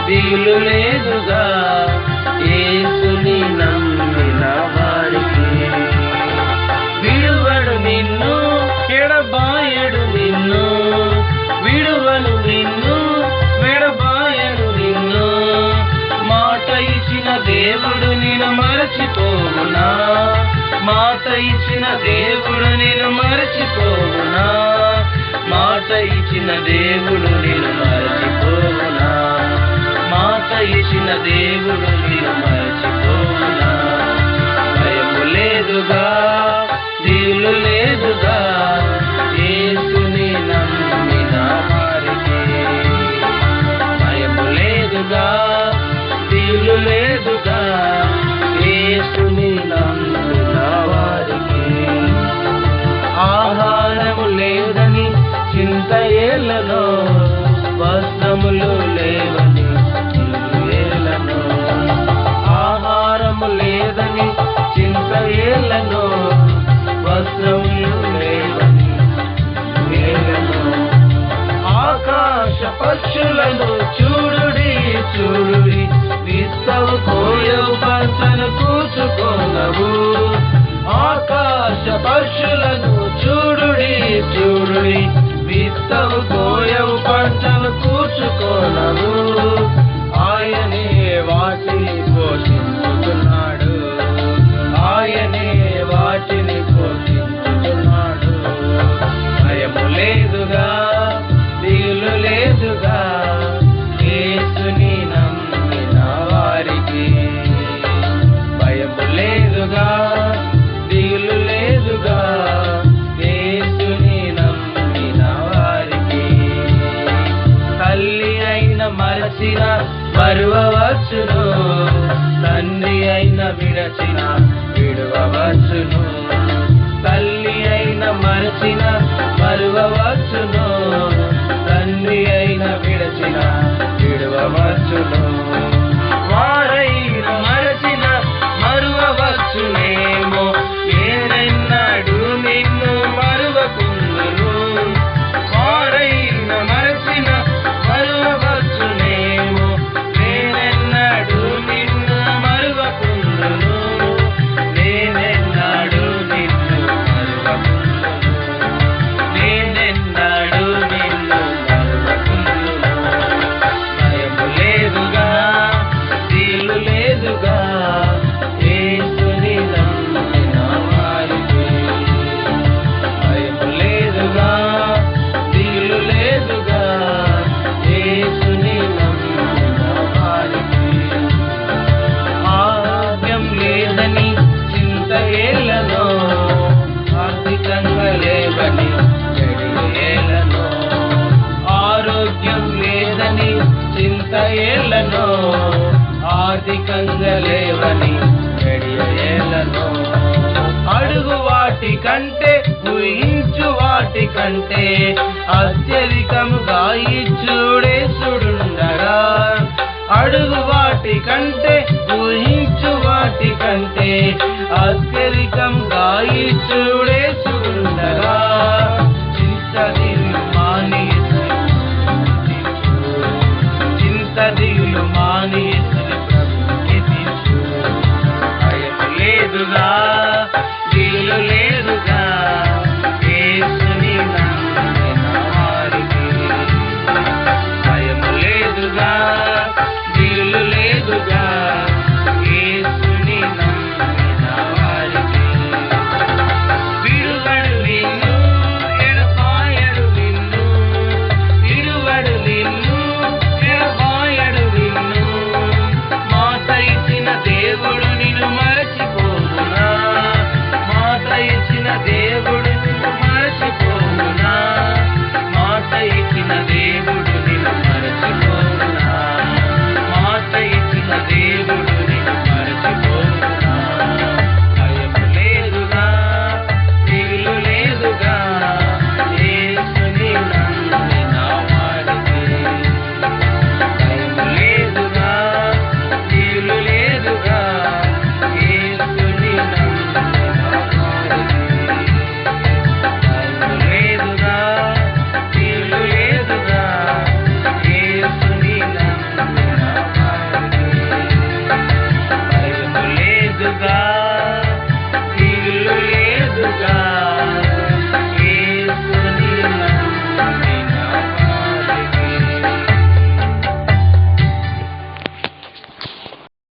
దిగులు లేదుగా యేసుని నమ్మిన వారికి. విడువడు నిన్ను ఎడబాయడు నిన్ను, విడువను నిన్ను వెడబాయను నిన్ను. మాట ఇచ్చిన దేవుడు నిన్ను మరచిపోవునా, మాట ఇచ్చిన దేవుడు నిన్ను మరచిపోవునా, మాట ఇచ్చిన దేవుడు నిన్ను మరచిపోవునా, మాట ఇచ్చిన దేవుడు నిన్ను మరచిపోవునా. భయము లేదుగా దిగులు లేదుగా యేసుని నమ్మిన వారికి. భయము లేదుగా దిగులు లేదుగా యేసుని నమ్మిన వారికి. ఆహారము లేదని చింత ఏళ్ళను, వస్త్రములు లేవని ఏళ్ళను. ఆహారము లేదని చింత ఏళ్ళను, వస్త్రములు లేవని ఏళ్ళను. ఆకాశ పక్షులను చూడుడి చూడుడి, విత్తవు కోయవు పంటను కూర్చుకోనవు. ఆకాశ పక్షులను చూడుడి చూడుడి, విత్తవు కోయవు పంటను కూర్చుకోనవు. ఆయనే వాటిని పోషించుతున్నాడు, ఆయనే వాటిని పోషించుతున్నాడు. భయము లేదుగా దిగులు లేదుగా యేసుని నమ్మిన వారికి. భయము లేదుగా దిగులు లేదుగా యేసుని నమ్మిన వారికి. తల్లి అయిన మరచిన మరువవచ్చును, తండ్రి అయిన విడచిన విడువవచ్చును. తల్లి అయిన మరచిన మరువవచ్చును, తండ్రి అయిన విడచిన విడువవచ్చును. వారైన మరచిన మరువవచ్చునేమో, నేనెన్నడూ నిన్ను మరువకుందును. వారైన మరచిన మరువవచ్చునేమో, నేనెన్నడూ నిన్ను మరువకుందును. నేనెన్నడూ నిన్ను మరువకుందును, నేనెన్నడూ నిన్ను మరువకుందును. భయము లేదుగా దిగులు లేదుగా యేసుని నమ్మిన వారికి. భయము లేదుగా దిగులు లేదుగా యేసుని నమ్మిన వారికి. ఆరోగ్యం లేదని చింత ఏళ్ళను, ఆర్థికంగా లేవని ఏళ్ళను. ఆరోగ్యం లేదని చింత ఏళ్ళను, ఆర్థికంగా లేవని ఏళ్ళను. అడుగు వాటి కంటే ఊహించు వాటి కంటే అత్యధికముగా ఇచ్చుడేసుడుండగా. అడుగు వాటి కంటే ఊహించు వాటి కంటే అత్యధికంగా ఇచ్చుడేసుడుండగా. చింత దిగులు మానేసి చింత దిగులు